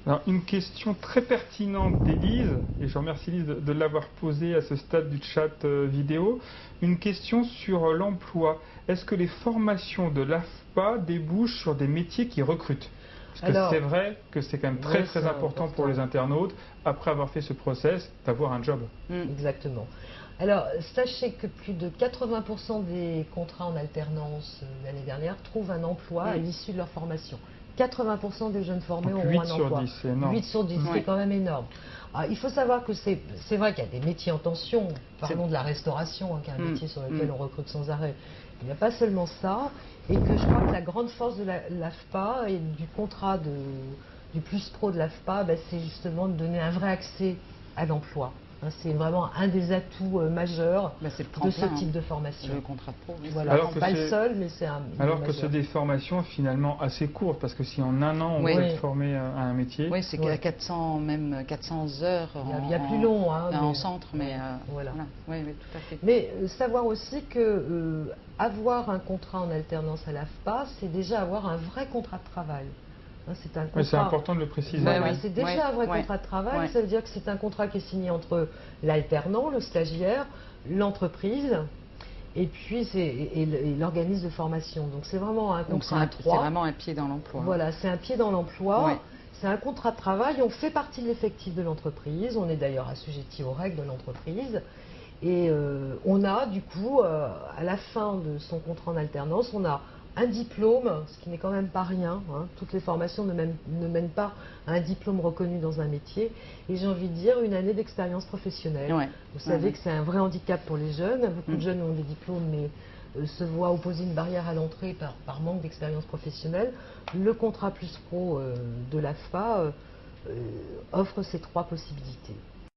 Alors, une question très pertinente d'Élise, et je remercie Élise de l'avoir posée à ce stade du chat vidéo. Une question sur l'emploi. Est-ce que les formations de l'AFPA débouchent sur des métiers qui recrutent? Parce que c'est vrai que c'est quand même très important pour les internautes, après avoir fait ce process, d'avoir un job. Exactement. Alors, sachez que plus de 80% des contrats en alternance l'année dernière trouvent un emploi à l'issue de leur formation. 80% des jeunes formés Donc auront 8 un sur emploi. 10, c'est énorme. 8 sur 10, c'est quand même énorme. Alors, il faut savoir que c'est vrai qu'il y a des métiers en tension. Parlons de la restauration, qui est un métier sur lequel on recrute sans arrêt. Il n'y a pas seulement ça, et que je crois que la grande force de l'AFPA et du contrat du Plus Pro de l'AFPA, c'est justement de donner un vrai accès à l'emploi. C'est vraiment un des atouts majeurs de ce type de formation. Le contrat pro, oui. Voilà, alors pas le seul, mais c'est un. Alors que c'est des formations finalement assez courtes, parce que si en un an on peut être formé à un métier. Oui, c'est qu'à 400, même 400 heures. Il y a plus long, en centre, mais voilà. Oui, tout à fait. Mais savoir aussi que avoir un contrat en alternance à l'AFPA, c'est déjà avoir un vrai contrat de travail. C'est un contrat... c'est important de le préciser. Voilà, c'est déjà un vrai contrat de travail. Ça veut dire que c'est un contrat qui est signé entre l'alternant, le stagiaire, l'entreprise et puis l'organisme de formation. Donc c'est vraiment un contrat à trois. C'est vraiment un pied dans l'emploi. Voilà, c'est un pied dans l'emploi. C'est un contrat de travail. On fait partie de l'effectif de l'entreprise. On est d'ailleurs assujetti aux règles de l'entreprise. Et on a du coup, à la fin de son contrat en alternance, on a un diplôme, ce qui n'est quand même pas rien. Toutes les formations ne mènent pas à un diplôme reconnu dans un métier. Et j'ai envie de dire une année d'expérience professionnelle. Vous savez que c'est un vrai handicap pour les jeunes. Beaucoup de jeunes ont des diplômes, mais se voient opposer une barrière à l'entrée par manque d'expérience professionnelle. Le contrat Plus Pro de l'AFPA offre ces trois possibilités.